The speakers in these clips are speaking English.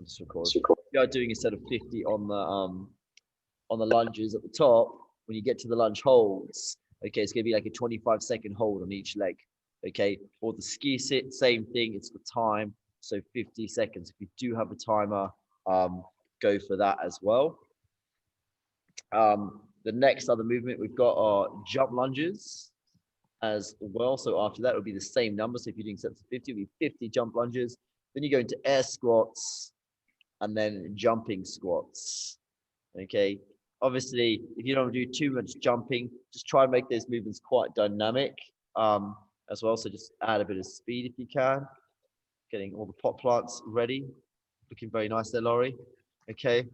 I'll just record. We are doing a set of 50 on the lunges at the top. When you get to the lunge holds, okay, it's gonna be like a 25-second hold on each leg. Okay, or the ski sit, same thing. It's the time, so 50 seconds. If you do have a timer, go for that as well. The next other movement we've got are jump lunges as well. So after that, it will be the same number. So if you're doing sets of 50, it'll be 50 jump lunges. Then you go into air squats and then jumping squats. Okay. Obviously, if you don't do too much jumping, just try and make those movements quite dynamic as well. So just add a bit of speed if you can. Getting all the pot plants ready. Looking very nice there, Laurie. Okay.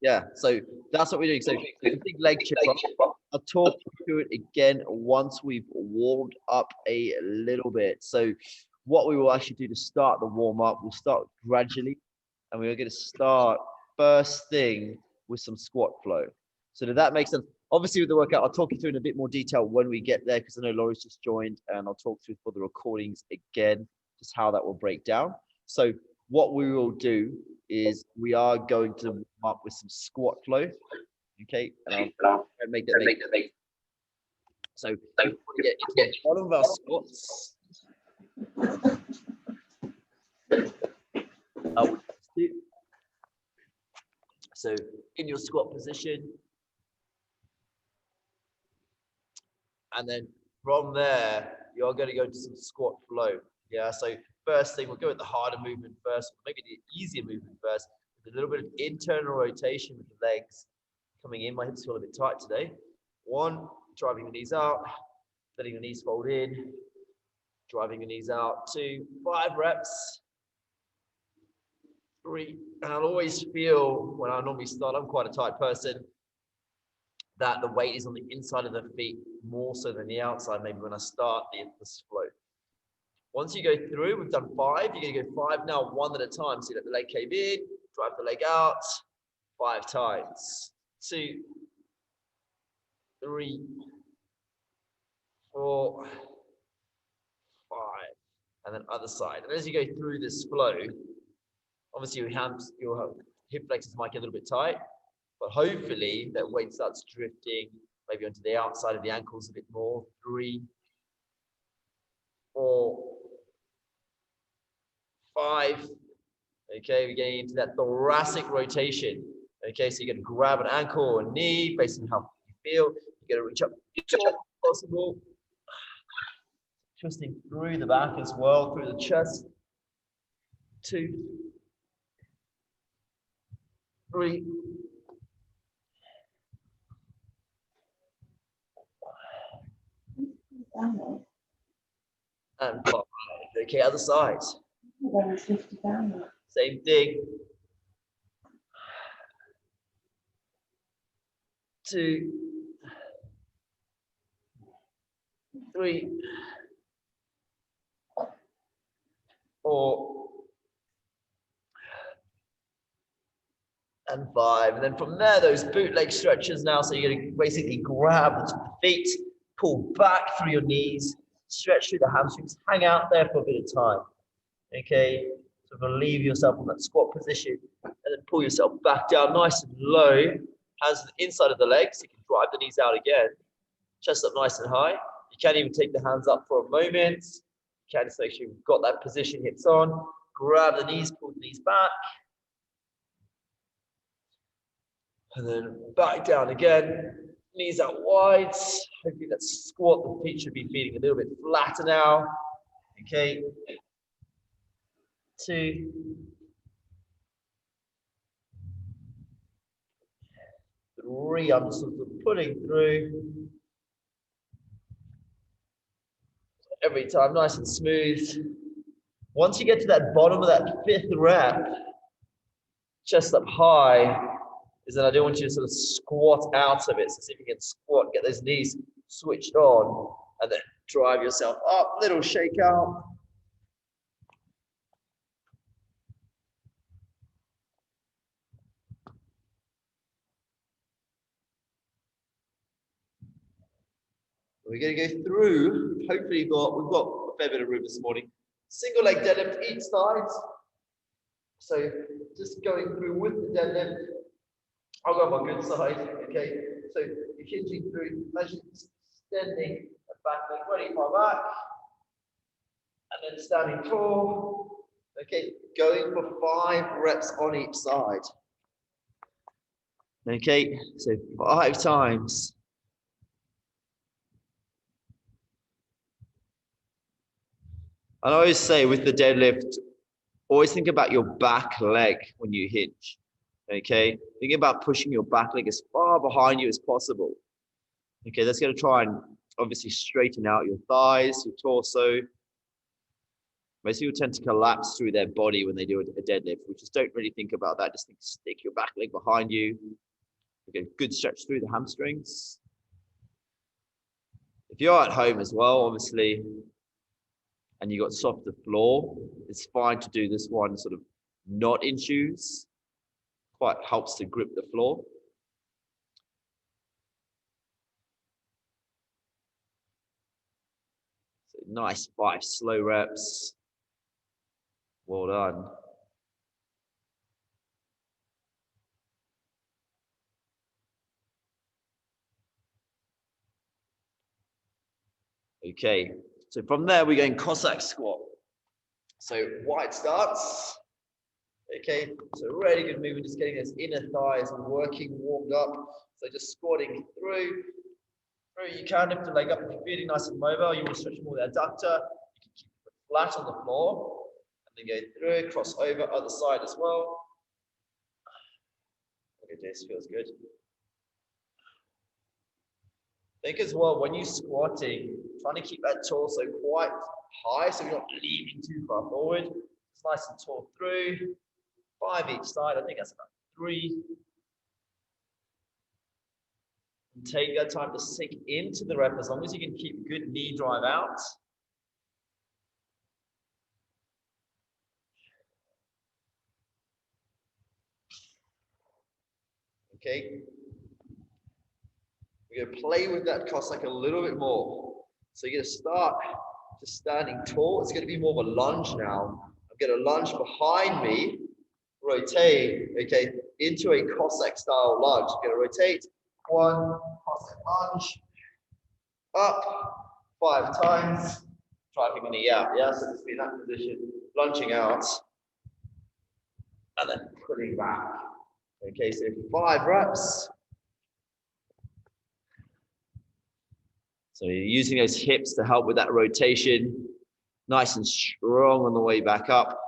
Yeah, so that's what we're doing. So big leg chipper. I'll talk you through it again once we've warmed up a little bit. So what we will actually do to start the warm up, we'll start gradually, and we're going to start first thing with some squat flow. So did that make sense? Obviously with the workout, I'll talk you through in a bit more detail when we get there, because I know Laurie's just joined, and I'll talk through for the recordings again, just how that will break down. So what we will do is we are going to warm up with some squat flow. Okay, and I'll make that. So we want to get into the bottom of our squats. So in your squat position, and then from there you're going to go to some squat flow. Yeah, so first thing, we'll go with the harder movement first, maybe the easier movement first, with a little bit of internal rotation with the legs coming in. My hips feel a bit tight today. 1, driving the knees out, letting the knees fold in, driving the knees out. 2, 5 reps. 3, and I'll always feel when I normally start, I'm quite a tight person, that the weight is on the inside of the feet more so than the outside, maybe when I start this flow. Once you go through, we've done 5, you're going to go 5 now, 1 at a time. So you let the leg cave in, drive the leg out, 5 times. 2, 3, 4, 5. And then other side. And as you go through this flow, obviously your hip flexors might get a little bit tight, but hopefully that weight starts drifting maybe onto the outside of the ankles a bit more. 3, 4, 5. Okay, we're getting into that thoracic rotation. Okay, so you're going to grab an ankle or a knee based on how you feel. You're going to reach up as far as possible. Twisting through the back as well, through the chest. 2, 3, and 5. Okay, other side. Same thing. 2, 3, 4, and 5. And then from there, those bootleg stretches now. So you're going to basically grab the feet, pull back through your knees, stretch through the hamstrings, hang out there for a bit of time. Okay, so relieve yourself from that squat position, and then pull yourself back down nice and low, hands to the inside of the legs. You can drive the knees out again, chest up nice and high. You can even take the hands up for a moment. You can just make sure you've got that position, hips on, grab the knees, pull the knees back, and then back down again, knees out wide. Hopefully that squat, the feet should be feeling a little bit flatter now. Okay. 2, 3, I'm sort of pulling through. Every time, nice and smooth. Once you get to that bottom of that 5th rep, chest up high, is that I don't want you to sort of squat out of it. So see if you can squat, get those knees switched on, and then drive yourself up, little shake out. We're going to go through, hopefully we've got a fair bit of room this morning. Single leg deadlift each side, So just going through with the deadlift. I'll go on my good side. Okay. So you're hinging through, imagine extending the back leg, ready for back. And then standing tall. Okay, going for 5 reps on each side. Okay, so 5 times. And I always say with the deadlift, always think about your back leg when you hinge. Okay, think about pushing your back leg as far behind you as possible. Okay, that's going to try and obviously straighten out your thighs, your torso. Most people tend to collapse through their body when they do a deadlift. We just don't really think about that. Just think, stick your back leg behind you. Okay, good stretch through the hamstrings. If you're at home as well, obviously, and you got softer floor, it's fine to do this one sort of not in shoes. Quite helps to grip the floor. So nice 5 slow reps. Well done. Okay, so from there we're going Cossack squat. So wide stance. Okay, so really good movement, just getting those inner thighs working, warmed up. So just squatting through. You can lift the leg up if you're feeling nice and mobile. You want to stretch more the adductor. You can keep it flat on the floor. And then go through, cross over, other side as well. Look at this, feels good. Think as well, when you're squatting, trying to keep that torso quite high so you're not leaning too far forward. It's nice and tall through. 5 each side, I think that's about 3. And take that time to sink into the rep as long as you can keep good knee drive out. Okay. We're going to play with that Cossack a little bit more. So you're going to start just standing tall. It's going to be more of a lunge now. I'm going to lunge behind me, rotate, okay, into a Cossack style lunge. I'm going to rotate, 1, Cossack lunge, up, 5 times, driving the knee out. Yeah, so just be in that position, lunging out, and then pulling back. Okay, so 5 reps. So you're using those hips to help with that rotation, nice and strong on the way back up.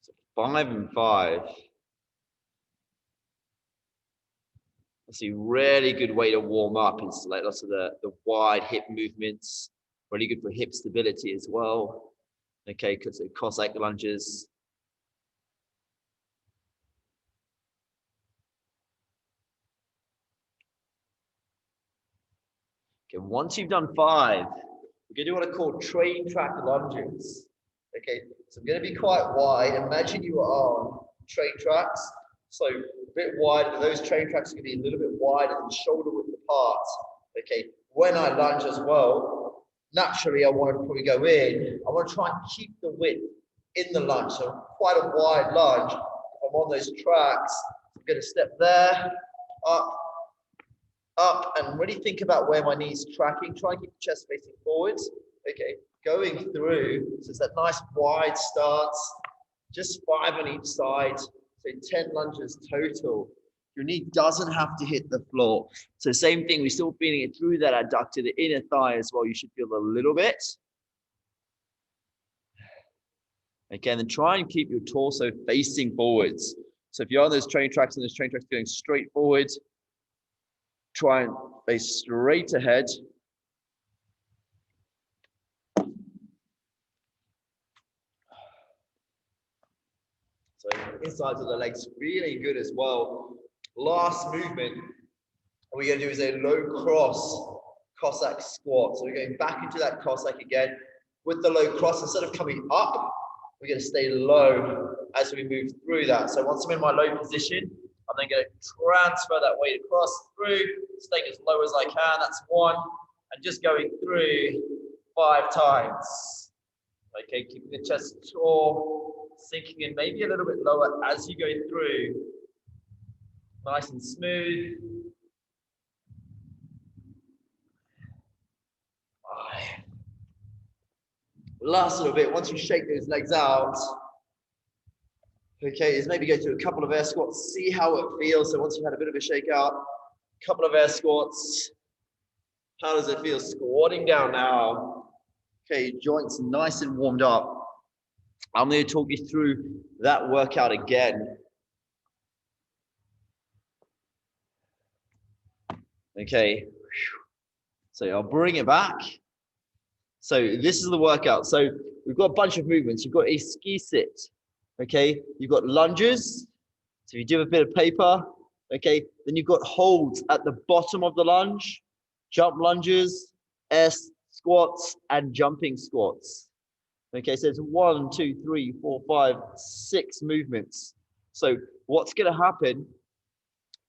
So 5 and 5. That's a really good way to warm up. It's like lots of the wide hip movements, really good for hip stability as well. Okay, because of Cossack lunges. Okay, once you've done 5, we're going to do what I call train track lunges. Okay, so I'm going to be quite wide. Imagine you are on train tracks. So a bit wider. Those train tracks are going to be a little bit wider than shoulder width apart. Okay, when I lunge as well, naturally I want to probably go in. I want to try and keep the width in the lunge. So quite a wide lunge. If I'm on those tracks, I'm going to step there, up, and really think about where my knee's tracking. Try and keep the chest facing forwards. Okay, going through. So it's that nice wide stance. Just 5 on each side. So 10 lunges total. Your knee doesn't have to hit the floor. So same thing, we're still feeling it through that adductor, the inner thigh as well. You should feel a little bit. Again, then try and keep your torso facing forwards. So if you're on those train tracks and those train tracks going straight forward, try and face straight ahead. So insides of the legs feeling good as well. Last movement we're going to do is a low cross Cossack squat. So we're going back into that Cossack again with the low cross. Instead of coming up, we're going to stay low as we move through that. So once I'm in my low position, I'm then going to transfer that weight across through, staying as low as I can. That's 1. And just going through 5 times. Okay, keeping the chest tall, sinking in maybe a little bit lower as you go through. Nice and smooth. 5. Last little bit, once you shake those legs out, okay, is maybe go through a couple of air squats, see how it feels. So once you've had a bit of a shake out, couple of air squats. How does it feel squatting down now? Okay, joints nice and warmed up. I'm going to talk you through that workout again. Okay, so I'll bring it back. So this is the workout. So we've got a bunch of movements. You've got a ski sit. Okay, you've got lunges. So you do a bit of paper. Okay, then you've got holds at the bottom of the lunge, jump lunges, air squats, and jumping squats. Okay, so it's 1, 2, 3, 4, 5, 6 movements. So what's going to happen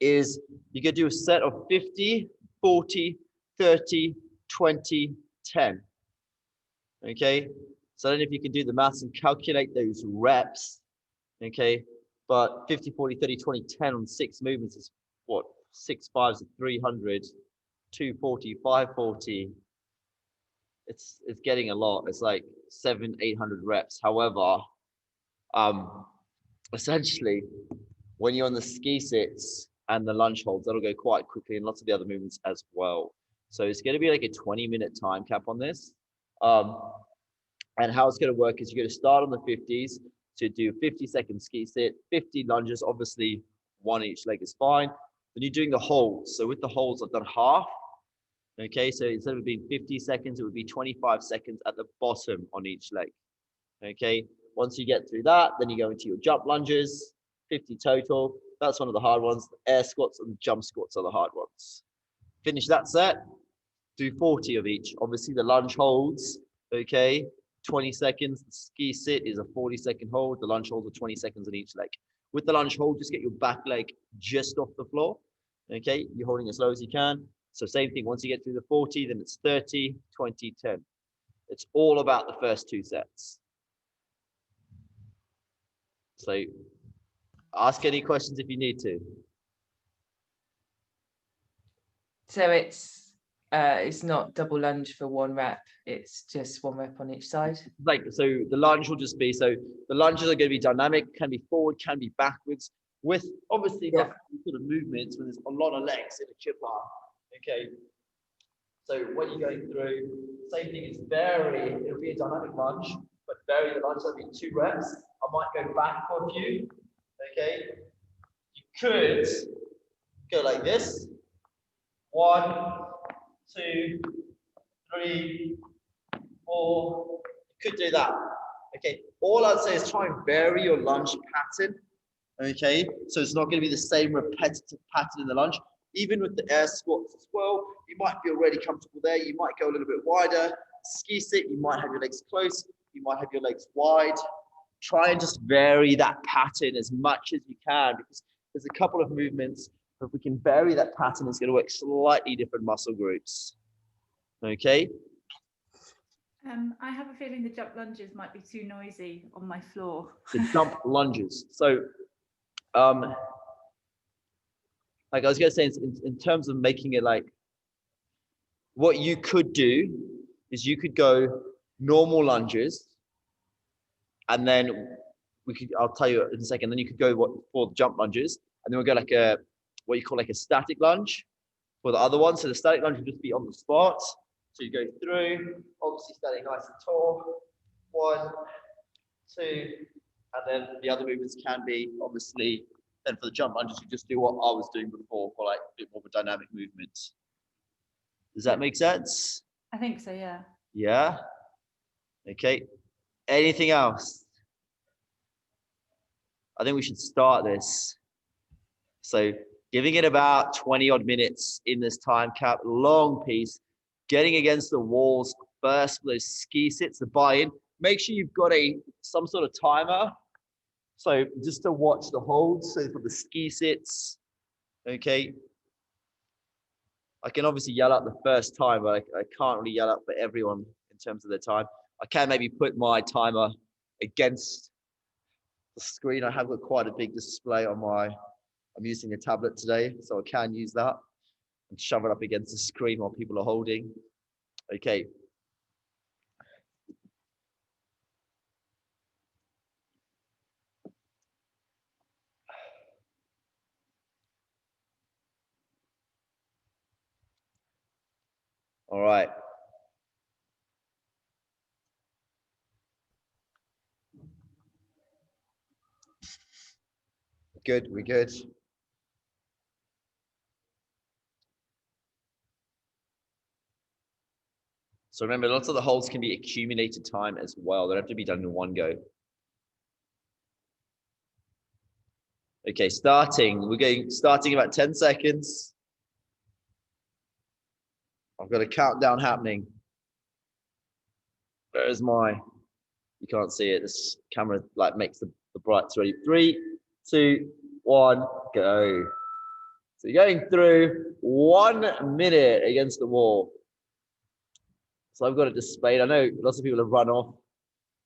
is you're going to do a set of 50, 40, 30, 20, 10. Okay, so I don't know if you can do the maths and calculate those reps. Okay, but 50, 40, 30, 20, 10 on 6 movements is what? 6 5s are 300, 240, 540. It's getting a lot. It's like 700, 800 reps. However, essentially, when you're on the ski sits and the lunge holds, that'll go quite quickly, and lots of the other movements as well. So it's going to be like a 20-minute time cap on this. And how it's going to work is you're going to start on the 50s to do 50-second ski sit, 50 lunges. Obviously, 1 each leg is fine. Then you're doing the holds. So with the holds, I've done half. Okay, so instead of it being 50 seconds, it would be 25 seconds at the bottom on each leg. Okay, once you get through that, then you go into your jump lunges, 50 total. That's one of the hard ones. The air squats and jump squats are the hard ones. Finish that set, do 40 of each. Obviously, the lunge holds, okay, 20 seconds. The ski sit is a 40-second hold. The lunge holds are 20 seconds on each leg. With the lunge hold, just get your back leg just off the floor. Okay, you're holding as low as you can. So same thing, once you get through the 40, then it's 30, 20, 10. It's all about the first 2 sets. So ask any questions if you need to. So it's not double lunge for 1 rep, it's just 1 rep on each side? Like, so the lunge will just be, so the lunges are going to be dynamic, can be forward, can be backwards, with obviously sort of movements when there's a lot of legs in a chip bar. Okay, so when you're going through, same thing is vary, it'll be a dynamic lunge, but vary the lunge, that'll be 2 reps. I might go back for a few. Okay, you could go like this. 1, 2, 3, 4. You could do that. Okay, all I'd say is try and vary your lunge pattern. Okay, so it's not going to be the same repetitive pattern in the lunge. Even with the air squats as well, you might be already comfortable there. You might go a little bit wider. Ski sit, you might have your legs close. You might have your legs wide. Try and just vary that pattern as much as you can, because there's a couple of movements. If we can vary that pattern, it's going to work slightly different muscle groups. Okay. I have a feeling the jump lunges might be too noisy on my floor. The jump lunges. So, like I was going to say, in terms of making it like, what you could do is you could go normal lunges, and then I'll tell you in a second, then you could go for jump lunges, and then we'll go like what you call like a static lunge for the other one. So the static lunge will just be on the spot. So you go through, obviously standing nice and tall. 1, 2, and then the other movements can be obviously, then for the jump lunges, you just do what I was doing before for like a bit more of a dynamic movement. Does that make sense? I think so, yeah. Yeah? Okay. Anything else? I think we should start this. So giving it about 20 odd minutes in this time cap, long piece, getting against the walls first for those ski sits, the buy-in. make sure you've got some sort of timer. So just to watch the holds. So for the ski sits, okay. I can obviously yell out the first time, but I can't really yell out for everyone in terms of their time. I can maybe put my timer against the screen. I have got quite a big display on I'm using a tablet today, so I can use that and shove it up against the screen while people are holding. Okay. All right. Good, we're good. So remember, lots of the holds can be accumulated time as well. They don't have to be done in one go. Okay, starting. We're starting about 10 seconds. I've got a countdown happening. Where's you can't see it. This camera like makes the brights ready. 3, 2, 1, go. So you're going through 1 minute against the wall. So I've got it displayed. I know lots of people have run off.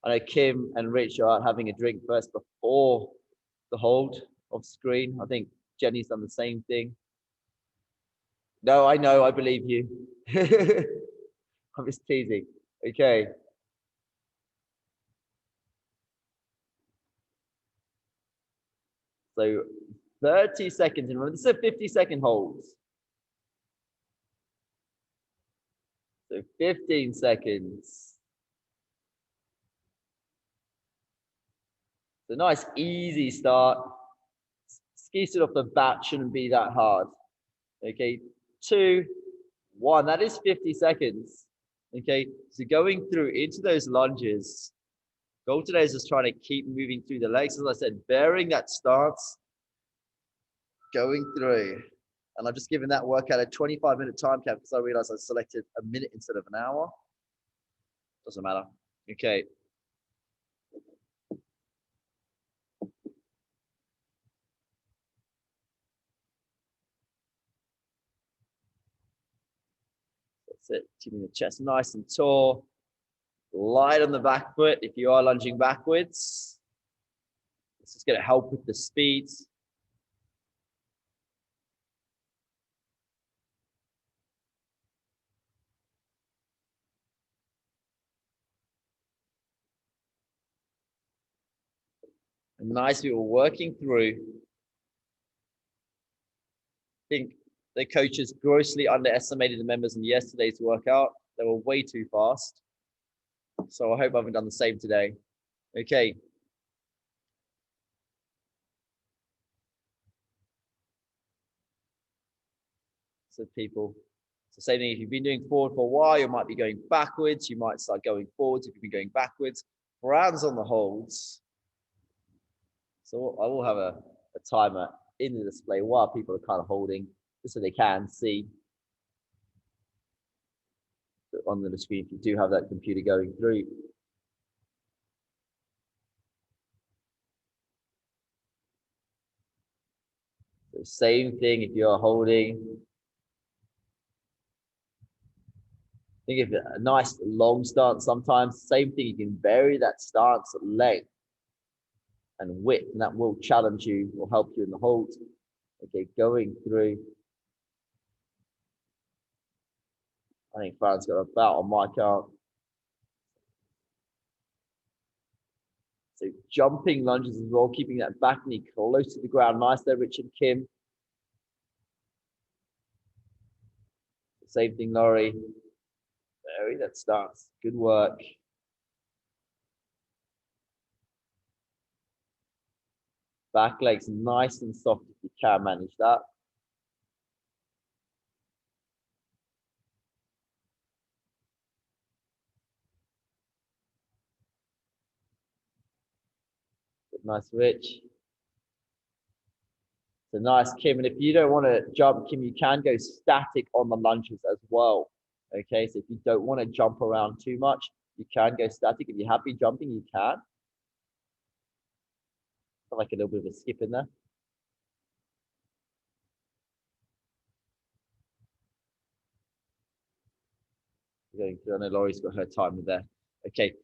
I know Kim and Rich are having a drink first before the hold of screen. I think Jenny's done the same thing. No, I know, I believe you. I'm just teasing. Okay. So 30 seconds. And remember, this is a 50-second holds. So 15 seconds. It's a nice, easy start. Ski sit off the bat shouldn't be that hard. Okay, 2, 1. That is 50 seconds. Okay, so going through into those lunges. Goal today is just trying to keep moving through the legs. As I said, bearing that stance, going through. And I've just given that workout a 25-minute time cap because I realized I selected a minute instead of an hour. Doesn't matter. Okay. That's it. Keeping the chest nice and tall. Light on the back foot if you are lunging backwards. This is going to help with the speed. And nice, we were working through. I think the coaches grossly underestimated the members in yesterday's workout. They were way too fast. So I hope I haven't done the same today. Okay. So people, it's the same thing. If you've been doing forward for a while, you might be going backwards. You might start going forwards if you've been going backwards. Hands on the holds. So I will have a timer in the display while people are kind of holding, just so they can see on the screen if you do have that computer going through. So same thing if you're holding. Think of a nice long stance sometimes. Same thing, you can vary that stance length and width, and that will challenge you, will help you in the hold. Okay, going through. I think Farron's got about on my count. So jumping lunges as well, keeping that back knee close to the ground. Nice there, Rich and Kim. Same thing, Laurie. Vary that stance. Good work. Back legs nice and soft if you can manage that. Nice, Rich. So nice, Kim. And if you don't want to jump, Kim, you can go static on the lunges as well. Okay, so if you don't want to jump around too much, You can go static. If you're happy jumping, you can. Like a little bit of a skip in there. Going through. I know Laurie's got her timer there. Okay.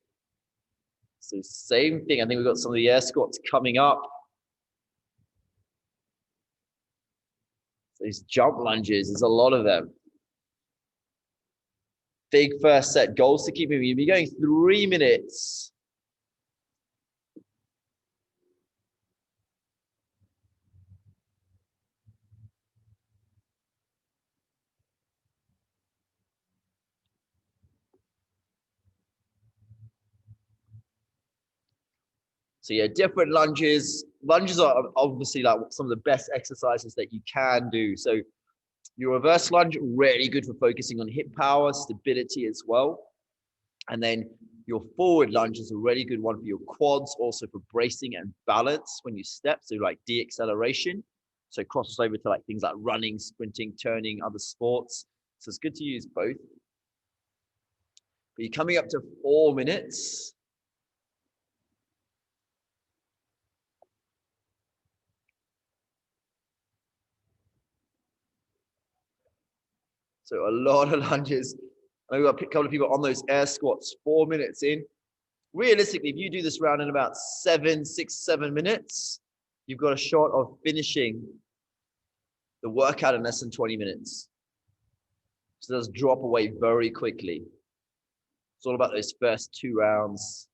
So same thing. I think we've got some of the air squats coming up. So these jump lunges, there's a lot of them. Big first set. Goals to keep moving. You'll be going 3 minutes. So yeah, different lunges. Lunges are obviously like some of the best exercises that you can do. So your reverse lunge, really good for focusing on hip power, stability as well. And then your forward lunge is a really good one for your quads, also for bracing and balance when you step. So like de-acceleration. So crosses over to like things like running, sprinting, turning, other sports. So it's good to use both. But you're coming up to 4 minutes. So a lot of lunges. I know we've got a couple of people on those air squats, 4 minutes in. Realistically, if you do this round in about 6, 7 minutes, you've got a shot of finishing the workout in less than 20 minutes. So it does drop away very quickly. It's all about those first 2 rounds.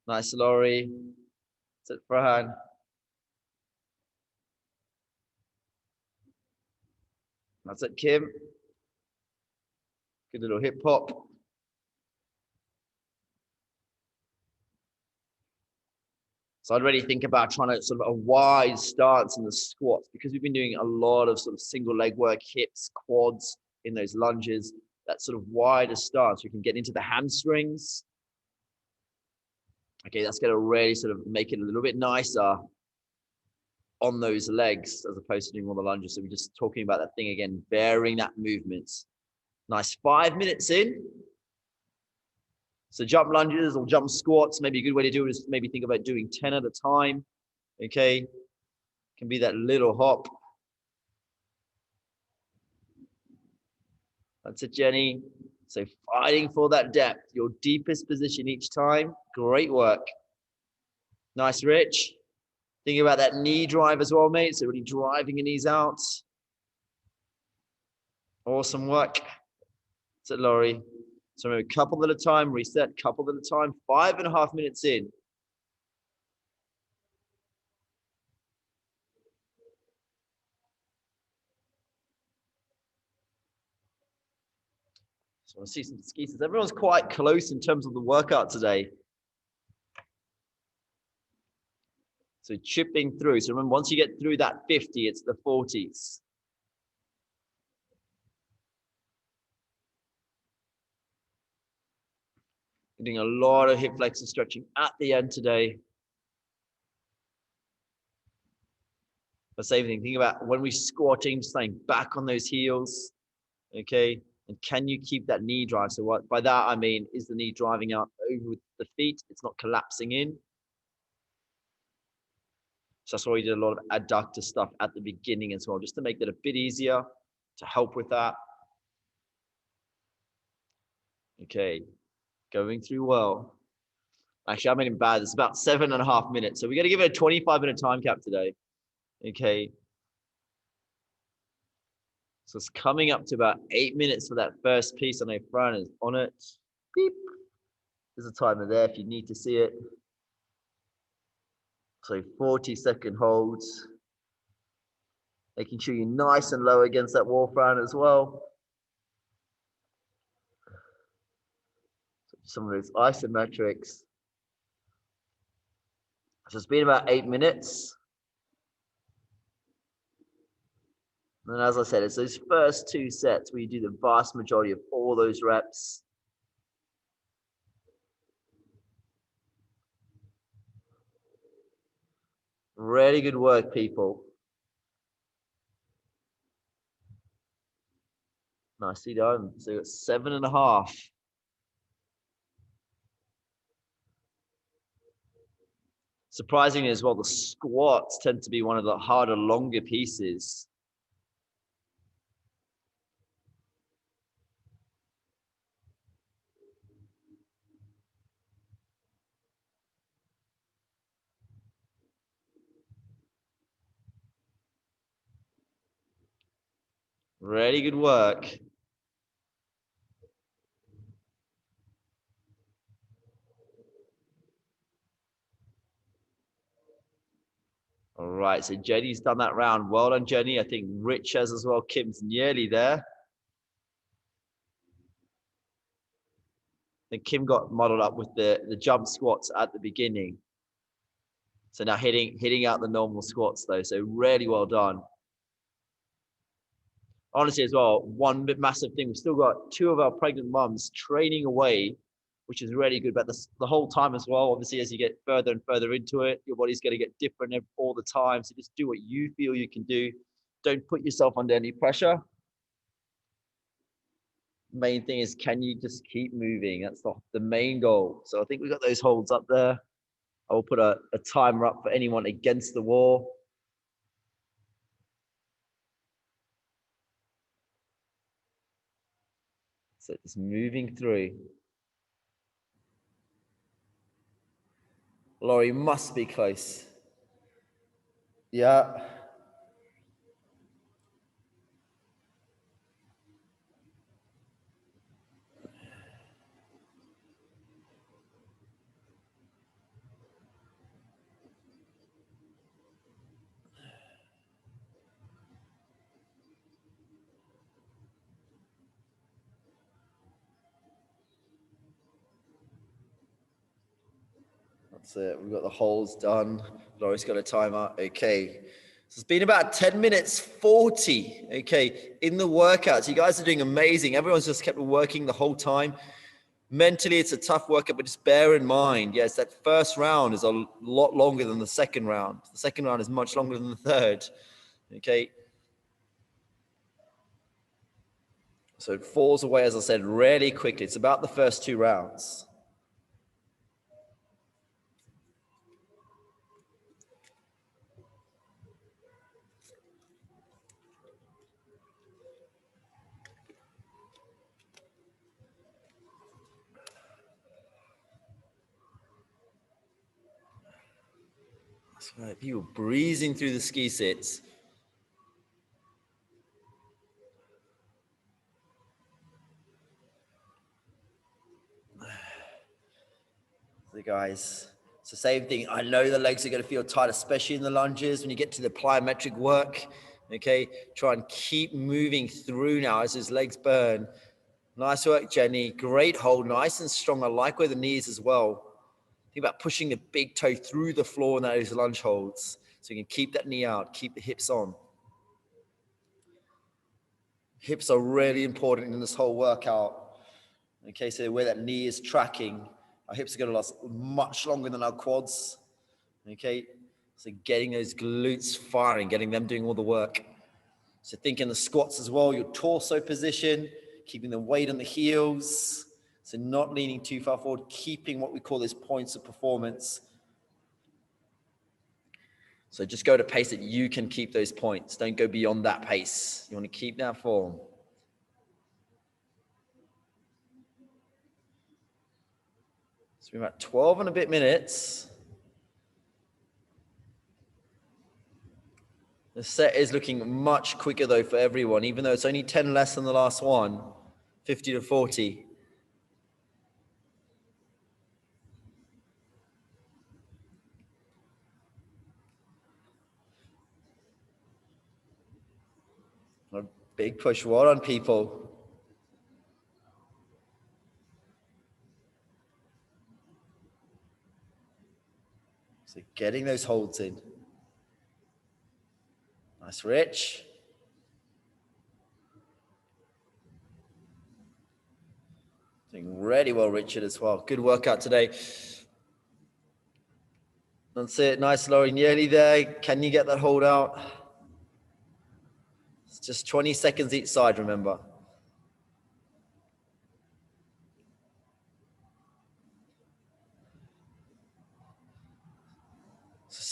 Nice, Laurie. That's it, Farhan. That's it, Kim. Good little hip hop. So I'd really think about trying to sort of a wide stance in the squats, because we've been doing a lot of sort of single leg work, hips, quads in those lunges, that sort of wider stance. You can get into the hamstrings. Okay, that's going to really sort of make it a little bit nicer on those legs as opposed to doing all the lunges. So we're just talking about that thing again, varying that movement. Nice, 5 minutes in. So jump lunges or jump squats, maybe a good way to do it is maybe think about doing 10 at a time. Okay, can be that little hop. That's it, Jenny. So fighting for that depth, your deepest position each time. Great work. Nice, Rich. Think about that knee drive as well, mate. So really driving your knees out. Awesome work. That's it, Laurie. So remember, couple at a time, reset, couple at a time, 5.5 minutes in. So I see some excuses. Everyone's quite close in terms of the workout today. So chipping through. So remember, once you get through that 50, it's the 40s. You're doing a lot of hip flexor stretching at the end today. The same thing, think about when we're squatting, staying back on those heels, okay? And can you keep that knee drive? So what by that I mean, is the knee driving up over the feet? It's not collapsing in. So that's why we did a lot of adductor stuff at the beginning as well, just to make that a bit easier, to help with that. Okay, going through well. Actually, I'm in bad. It's about 7.5 minutes. So we got to give it a 25-minute time cap today. Okay. So it's coming up to about 8 minutes for that first piece. I know Fran is on it. Beep. There's a timer there if you need to see it. So 40-second holds. Making sure you're nice and low against that wall, Fran, as well. Some of those isometrics. So it's been about 8 minutes. And as I said, it's those first 2 sets where you do the vast majority of all those reps. Really good work, people. Nicely done. So it's 7.5. Surprisingly as well, the squats tend to be one of the harder, longer pieces. Really good work. All right, so Jenny's done that round. Well done, Jenny. I think Rich has as well. Kim's nearly there. I think Kim got modeled up with the jump squats at the beginning. So now hitting out the normal squats though. So really well done. Honestly, as well, one bit massive thing, we've still got 2 of our pregnant mums training away, which is really good. But the whole time as well, obviously, as you get further and further into it, your body's going to get different all the time. So just do what you feel you can do. Don't put yourself under any pressure. Main thing is, can you just keep moving? That's the main goal. So I think we got those holds up there. I will put a timer up for anyone against the wall. So just moving through. Laurie must be close. Yeah. That's it. We've got the holes done. Laurie's got a timer. Okay. So it's been about 10 minutes 40. Okay. In the workouts, you guys are doing amazing. Everyone's just kept working the whole time. Mentally, it's a tough workout, but just bear in mind, yes, that first round is a lot longer than the second round. The second round is much longer than the third. Okay. So it falls away, as I said, really quickly. It's about the first 2 rounds. That's right. People breezing through the ski sits. So guys, it's the same thing. I know the legs are going to feel tight, especially in the lunges when you get to the plyometric work. Okay, try and keep moving through now as his legs burn. Nice work, Jenny. Great hold, nice and strong. I like where the knees as well. Think about pushing the big toe through the floor in those lunge holds. So you can keep that knee out, keep the hips on. Hips are really important in this whole workout. Okay, so where that knee is tracking, our hips are going to last much longer than our quads. Okay, so getting those glutes firing, getting them doing all the work. So think in the squats as well, your torso position, keeping the weight on the heels. So not leaning too far forward, keeping what we call those points of performance. So just go to pace that you can keep those points. Don't go beyond that pace. You want to keep that form. It's been about 12 and a bit minutes. The set is looking much quicker though for everyone, even though it's only 10 less than the last one, 50 to 40. A big push, well on people. So getting those holds in. Nice, Rich. Doing really well, Richard, as well. Good workout today. That's it. Nice, Laurie. Nearly there. Can you get that hold out? It's just 20 seconds each side, remember.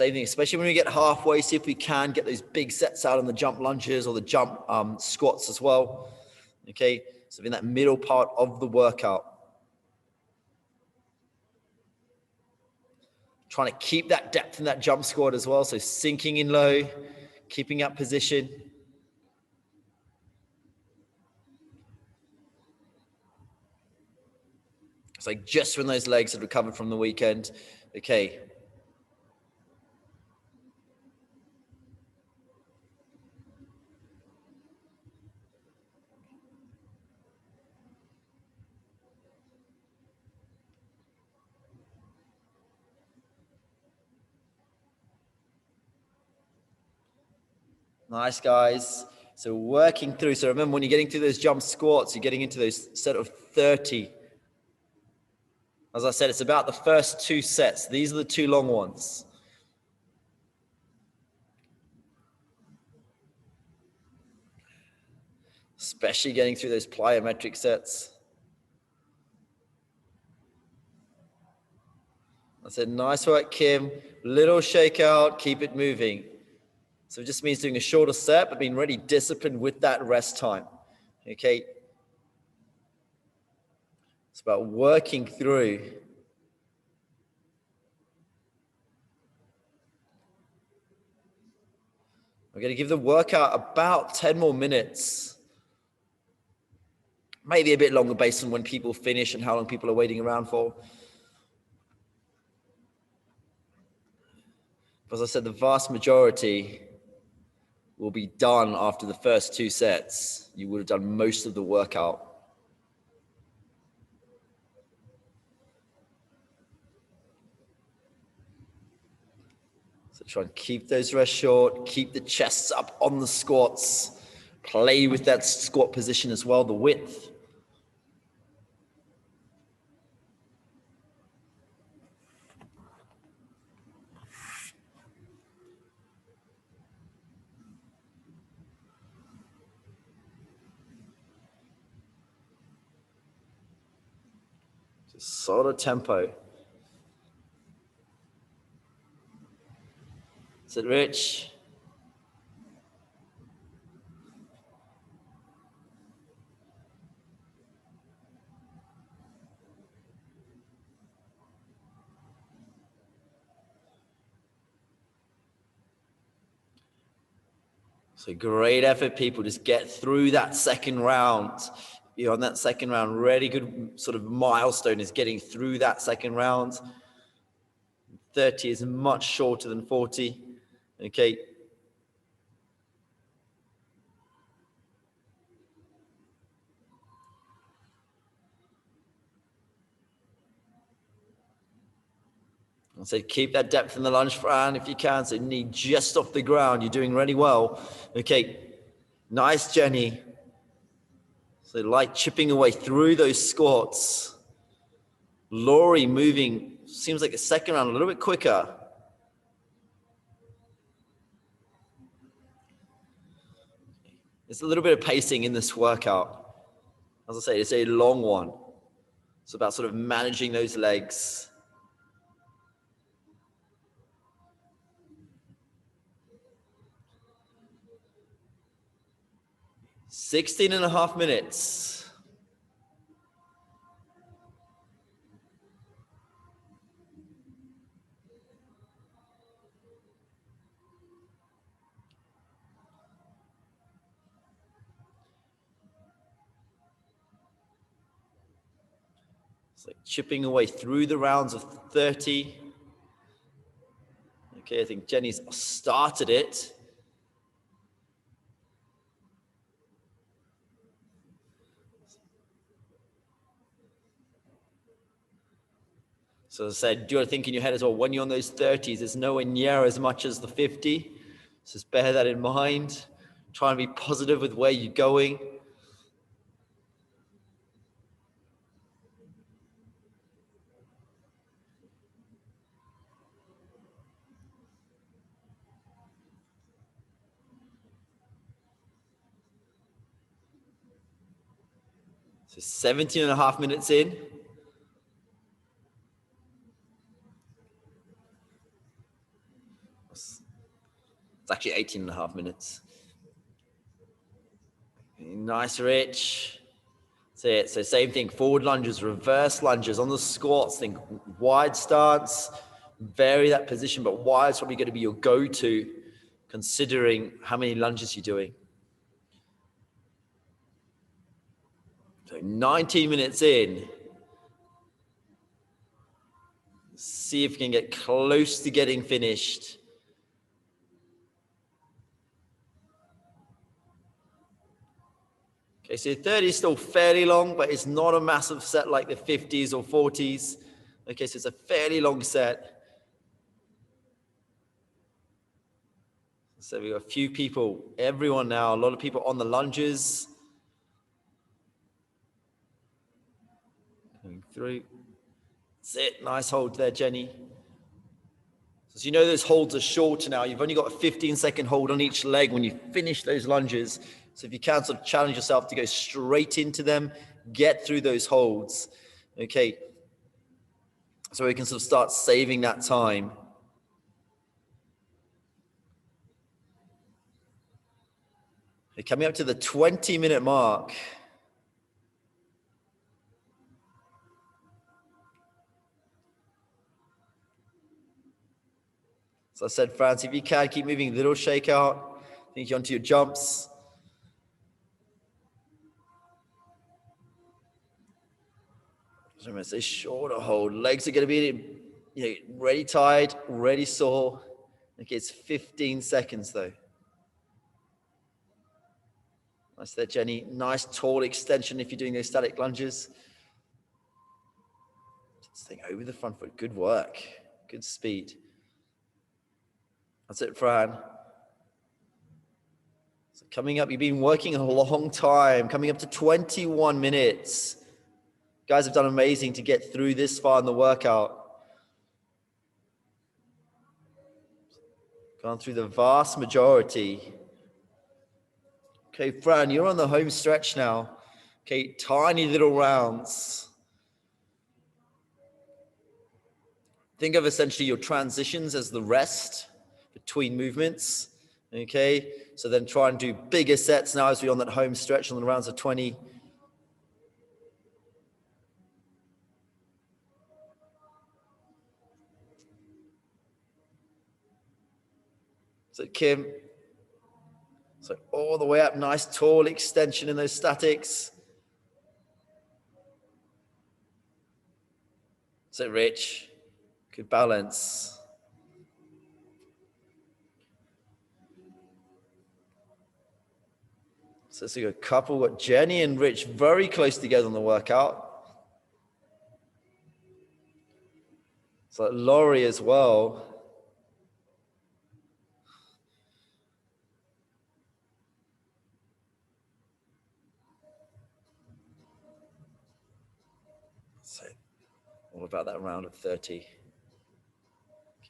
Same thing, especially when we get halfway, see if we can get those big sets out on the jump lunges or the jump squats as well. Okay, so in that middle part of the workout. Trying to keep that depth in that jump squat as well. So sinking in low, keeping up position. It's like just when those legs had recovered from the weekend. Okay. Nice, guys. So working through. So remember, when you're getting through those jump squats, you're getting into those set of 30. As I said, it's about the first 2 sets. These are the 2 long ones. Especially getting through those plyometric sets. I said, nice work, Kim. Little shakeout, keep it moving. So it just means doing a shorter set, but being really disciplined with that rest time. Okay. It's about working through. We're going to give the workout about 10 more minutes. Maybe a bit longer based on when people finish and how long people are waiting around for. As I said, the vast majority will be done after the first 2 sets. You would have done most of the workout. So try and keep those rests short, keep the chests up on the squats, play with that squat position as well, the width. Sort of tempo. Is it Rich? So great effort, people. Just get through that second round. You're on that second round. Really good sort of milestone is getting through that second round. 30 is much shorter than 40. Okay. I said, keep that depth in the lunge, Fran, if you can. So knee just off the ground. You're doing really well. Okay. Nice, Jenny. So light chipping away through those squats. Laurie moving, seems like the second round a little bit quicker. There's a little bit of pacing in this workout. As I say, it's a long one. It's about sort of managing those legs. Sixteen and a half minutes. It's like chipping away through the rounds of 30. Okay, I think Jenny's started it. So as I said, do you think in your head as well, when you're on those 30s, it's nowhere near as much as the 50. So just bear that in mind. Try and be positive with where you're going. So 17 and a half minutes in. 18.5 minutes. Nice, Rich. That's it. So same thing, forward lunges, reverse lunges on the squats. Think wide stance, vary that position, but wide is probably going to be your go-to considering how many lunges you're doing. So 19 minutes in. See if you can get close to getting finished. Okay, so 30 is still fairly long, but it's not a massive set like the 50s or 40s. Okay, so it's a fairly long set. So we've got a few people, everyone now, a lot of people on the lunges. Going through. That's it, nice hold there, Jenny. So you know those holds are shorter now. You've only got a 15-second hold on each leg when you finish those lunges. So if you can sort of challenge yourself to go straight into them, get through those holds. Okay. So we can sort of start saving that time. Okay, coming up to the 20-minute mark. So I said, Franz, if you can, keep moving a little shakeout. Think you're onto your jumps. So I'm going to say shorter hold. Legs are going to be ready tied, ready sore. Okay, it's 15 seconds though. Nice there, Jenny. Nice tall extension if you're doing those static lunges. Just think over the front foot. Good work. Good speed. That's it, Fran. So coming up, you've been working a long time, coming up to 21 minutes. Guys have done amazing to get through this far in the workout. Gone through the vast majority. Okay, Fran, you're on the home stretch now. Okay, tiny little rounds. Think of essentially your transitions as the rest between movements. Okay, so then try and do bigger sets now as we're on that home stretch on the rounds of 20. So Kim, so all the way up, nice tall extension in those statics. So Rich, good balance. So it's a couple, got Jenny and Rich very close together on the workout. So Laurie as well. So all about that round of 30. Okay,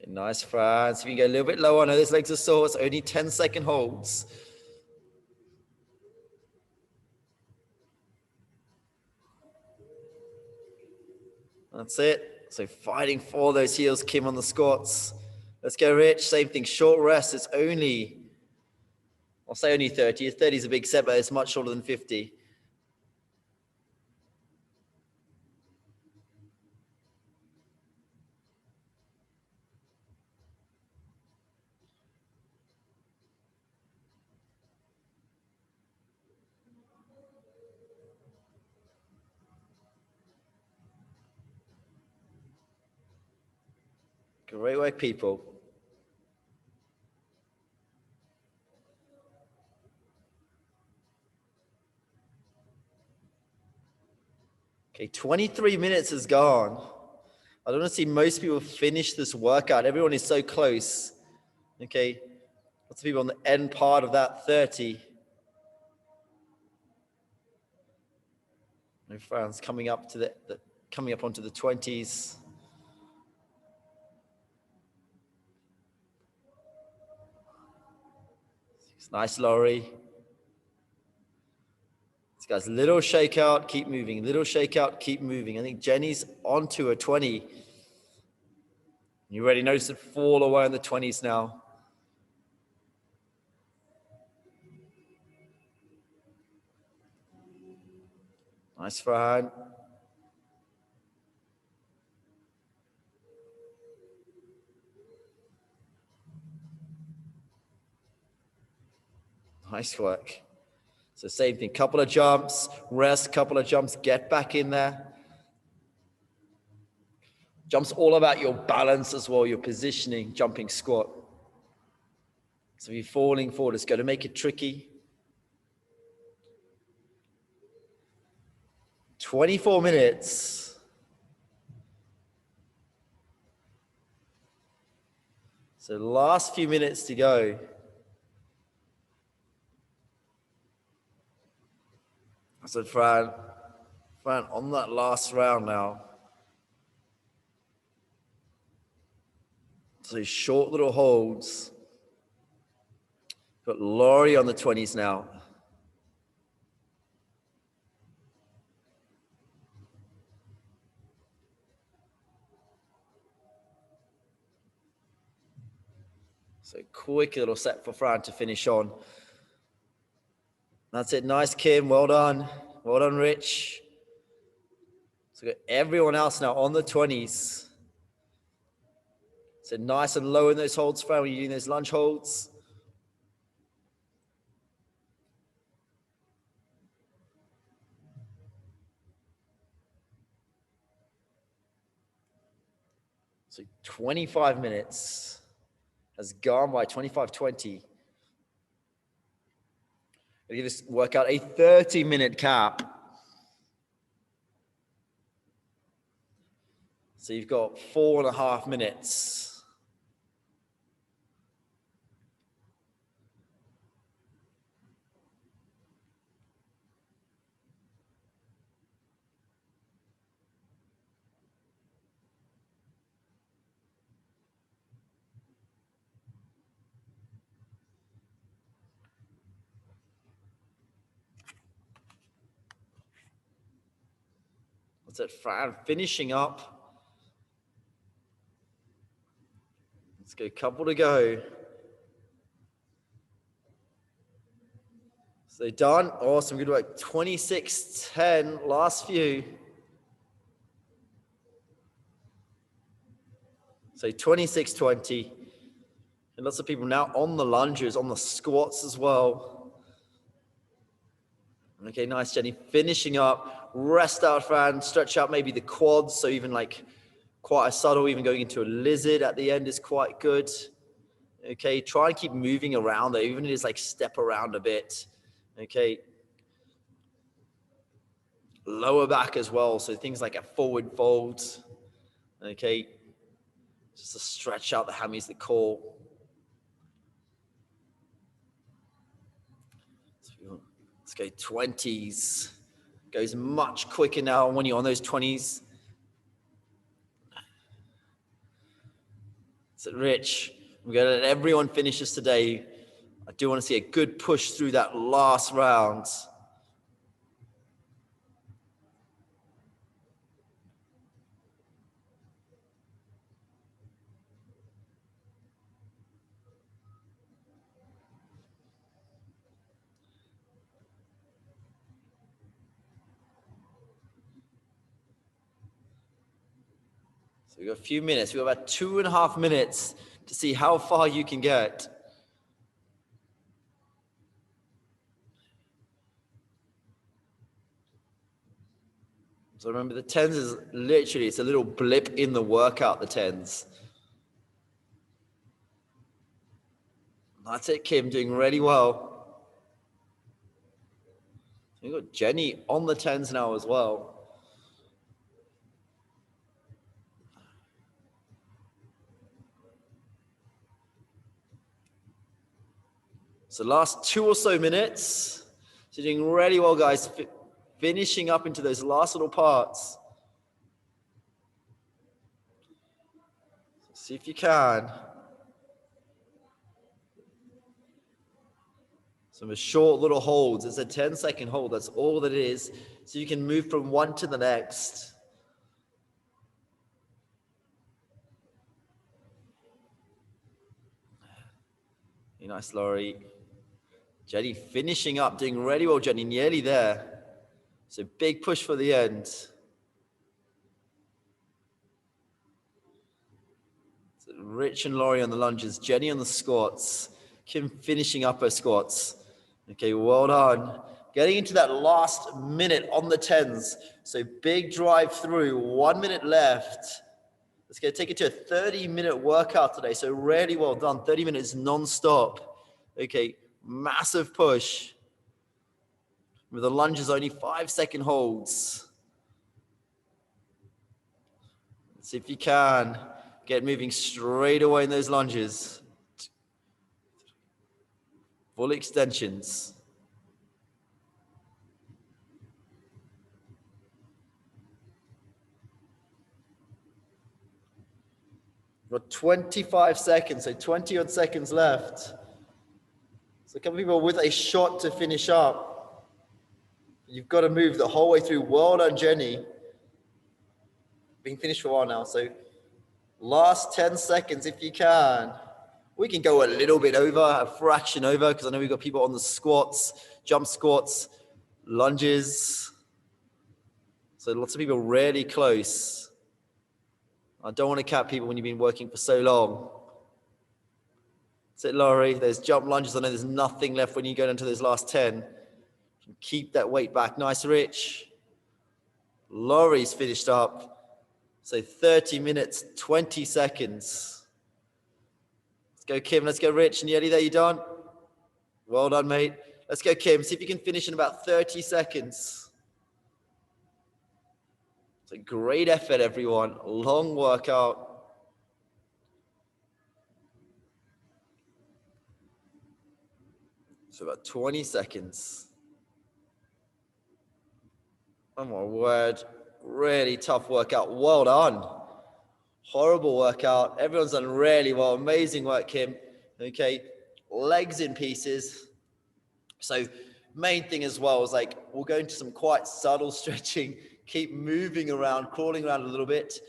nice, Franz. If you can go a little bit lower, I know those legs are sore. It's only 10-second holds. That's it. So fighting for those heels, Kim, on the squats. Let's go, Rich. Same thing, short rest. It's only, I'll say only 30. 30 is a big set, but it's much shorter than 50. Great work, people. Okay, 23 minutes is gone. I don't want to see most people finish this workout. Everyone is so close. Okay, lots of people on the end part of that 30. No Franz coming up to coming up onto the 20s. Nice, Laurie. This guy's little shakeout, keep moving. Little shakeout, keep moving. I think Jenny's onto a 20. You already noticed it fall away in the 20s now. Nice, Fran. Nice work. So same thing, couple of jumps, rest, couple of jumps, get back in there. Jump's all about your balance as well, your positioning, jumping squat. So if you're falling forward, it's going to make it tricky. 24 minutes. So last few minutes to go. So Fran, on that last round now. So short little holds. Got Laurie on the 20s now. So quick little set for Fran to finish on. That's it. Nice, Kim. Well done. Well done, Rich. So got everyone else now on the 20s. So nice and low in those holds, Fran, when you're doing those lunge holds. So 25 minutes has gone by, 25:20. I'll give this workout a 30-minute cap. So you've got 4.5 minutes. That's it, Fran, finishing up. Let's go, couple to go. So done, awesome, good work. 26:10, last few. So 26:20. And lots of people now on the lunges, on the squats as well. Okay, nice, Jenny. Finishing up, rest out, Fran, stretch out maybe the quads. So even like quite a subtle, even going into a lizard at the end is quite good. Okay, try and keep moving around there, even if it's like step around a bit. Okay. Lower back as well. So things like a forward fold. Okay. Just to stretch out the hammies, the core. Let's go 20s. Goes much quicker now when you're on those 20s. So Rich, we're going to let everyone finish this today. I do want to see a good push through that last round. So we've got a few minutes. We've got about 2.5 minutes to see how far you can get. So remember, the 10s is literally, it's a little blip in the workout, the 10s. That's it, Kim, doing really well. We've got Jenny on the 10s now as well. So last 2 or so minutes. So you're doing really well, guys. Finishing up into those last little parts. See if you can. Some short little holds. It's a 10-second hold. That's all that it is. So you can move from one to the next. Very nice, Laurie. Jenny finishing up, doing really well, Jenny. Nearly there. So big push for the end. So Rich and Laurie on the lunges, Jenny on the squats, Kim finishing up her squats. Okay, well done. Getting into that last minute on the 10s. So big drive through, 1 minute left. Let's go take it to a 30-minute workout today. So really well done, 30 minutes non-stop. Okay, massive push. With the lunges, only 5-second holds. See if you can get moving straight away in those lunges. Full extensions. Got 25 seconds, so 20 odd seconds left. So a couple of people with a shot to finish up. You've got to move the whole way through. Well done, Jenny. Being finished for a while now, so last 10 seconds if you can. We can go a little bit over, a fraction over, because I know we've got people on the squats, jump squats, lunges. So lots of people really close. I don't want to cap people when you've been working for so long. That's it, Laurie. There's jump lunges. I know there's nothing left when you go down to those last 10. Keep that weight back. Nice, Rich. Laurie's finished up. So 30 minutes, 20 seconds. Let's go, Kim. Let's go, Rich. And Yeti, there you done? Well done, mate. Let's go, Kim. See if you can finish in about 30 seconds. It's a great effort, everyone. Long workout. So about 20 seconds. Oh my word. Really tough workout. Well done. Horrible workout. Everyone's done really well. Amazing work, Kim. Okay. Legs in pieces. So main thing as well is like, we'll go into some quite subtle stretching. Keep moving around, crawling around a little bit.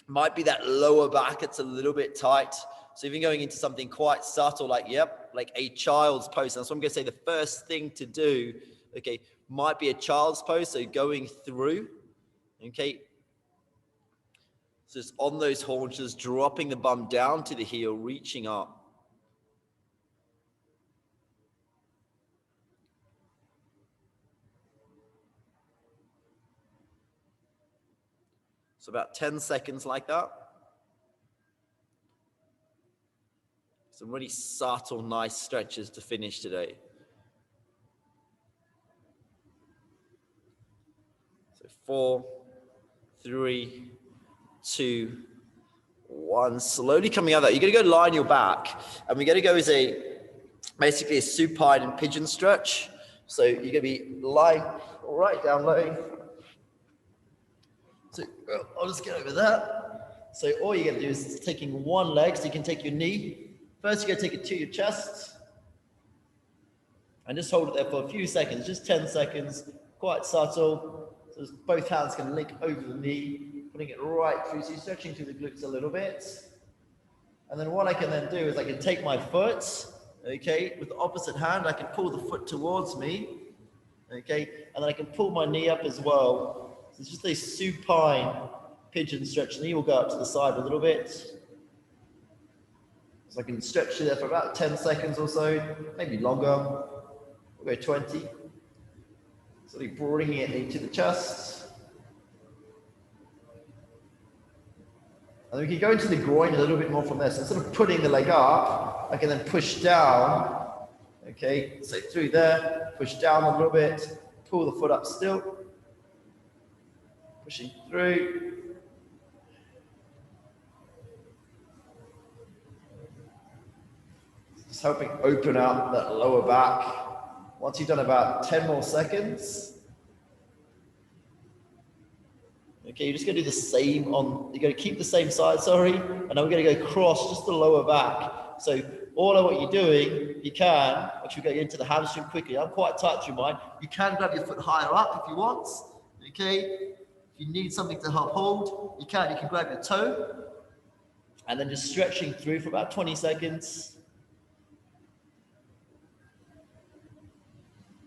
Might be that lower back. It's a little bit tight. So even going into something quite subtle, like, like a child's pose. And so I'm going to say the first thing to do, okay, might be a child's pose, so going through, okay? So just on those haunches, dropping the bum down to the heel, reaching up. So about 10 seconds like that. Some really subtle, nice stretches to finish today. So 4, 3, 2, 1. Slowly coming out of that. You're going to go lie on your back. And we're going to go as basically a supine and pigeon stretch. So you're going to be lying right down low. So I'll just get over that. So all you're going to do is taking one leg. So you can take your knee. First, you're going to take it to your chest. And just hold it there for a few seconds. Just 10 seconds. Quite subtle. So both hands can link over the knee, putting it right through. So you're stretching through the glutes a little bit. And then what I can then do is I can take my foot, okay, with the opposite hand, I can pull the foot towards me, okay, and then I can pull my knee up as well. So it's just a supine pigeon stretch. Knee will go up to the side a little bit. So I can stretch you there for about 10 seconds or so, maybe longer. We'll go 20. So we're bringing it into the chest. And then we can go into the groin a little bit more from there. So instead of putting the leg up, I can then push down. Okay, so through there, push down a little bit, pull the foot up still. Pushing through. Just helping open up that lower back. Once you've done about 10 more seconds, okay, you're just going to do the same you're going to keep the same side, and now we're going to go across just the lower back. So all of what you're doing, you can, actually go into the hamstring quickly. I'm quite tight through mine. You can grab your foot higher up if you want, okay? If you need something to help hold, you can grab your toe, and then just stretching through for about 20 seconds.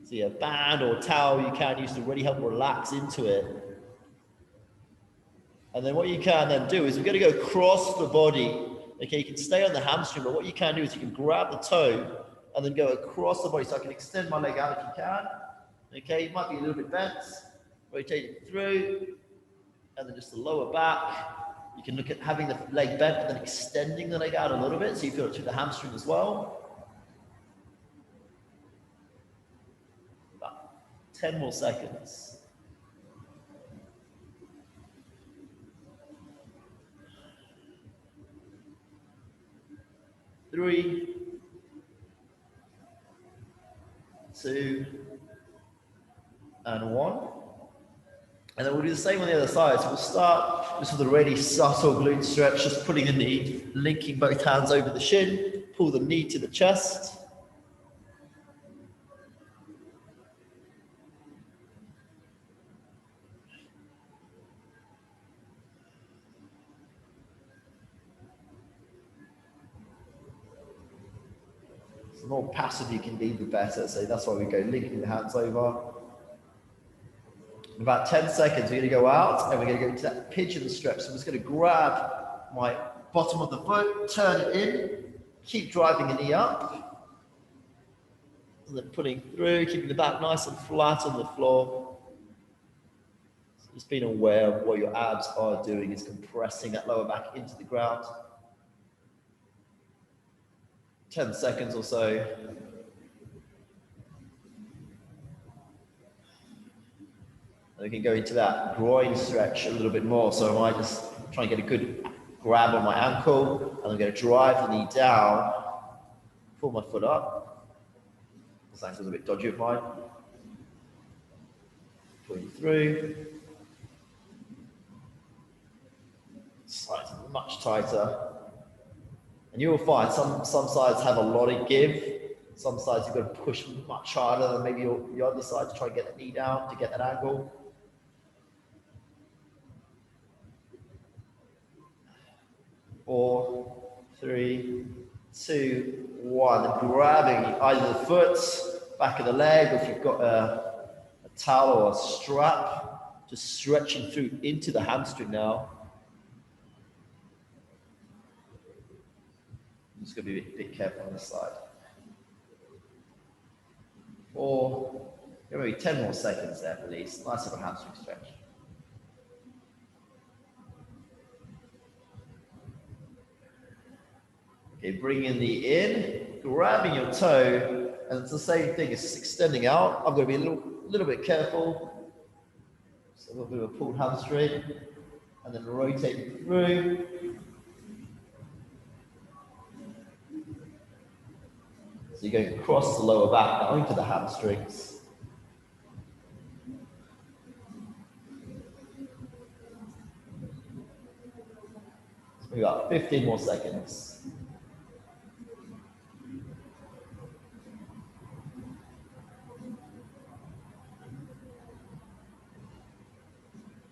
So yeah, band or towel you can use to really help relax into it. And then what you can then do is we're going to go across the body. Okay, you can stay on the hamstring, but what you can do is you can grab the toe and then go across the body. So I can extend my leg out if you can. Okay, it might be a little bit bent. Rotate it through, and then just the lower back. You can look at having the leg bent and then extending the leg out a little bit so you feel it through the hamstring as well. About 10 more seconds. 3, 2, and 1. And then we'll do the same on the other side. So we'll start just with a really subtle glute stretch, just putting the knee, linking both hands over the shin, pull the knee to the chest. The more passive you can be, the better. So that's why we go linking the hands over. In about 10 seconds, we're going to go out and we're going to go into that pigeon stretch. So I'm just going to grab my bottom of the foot, turn it in, keep driving the knee up, and then putting through, keeping the back nice and flat on the floor. So just being aware of what your abs are doing is compressing that lower back into the ground. 10 seconds or so. And we can go into that groin stretch a little bit more. So I might just try and get a good grab on my ankle, and I'm going to drive the knee down, pull my foot up. This ankle's a bit dodgy of mine. Pulling through. Slightly much tighter. And you will find some sides have a lot of give. Some sides you've got to push much harder than maybe your other side to try and get the knee down, to get that angle. Four, 3, 2, 1. Grabbing either the foot, back of the leg, or if you've got a towel or a strap, just stretching through into the hamstring now. I'm just going to be a bit careful on this side. 4, maybe 10 more seconds there, please. Nice little hamstring stretch. Okay, bringing the in, grabbing your toe, and it's the same thing, it's just extending out. I'm going to be a little bit careful. So a little bit of a pulled hamstring, and then rotating through. So you're going across the lower back now into the hamstrings. We've got 15 more seconds.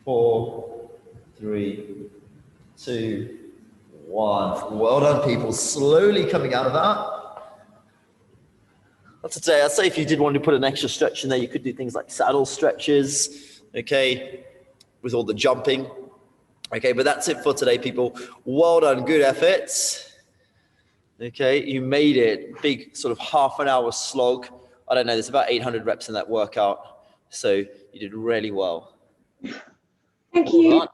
4, 3, 2, 1. Well done, people. Slowly coming out of that. That's today. I'd say if you did want to put an extra stretch in there, you could do things like saddle stretches, okay, with all the jumping. Okay, but that's it for today, people. Well done. Good efforts. Okay, you made it. Big sort of half an hour slog. I don't know, there's about 800 reps in that workout. So you did really well. Thank you.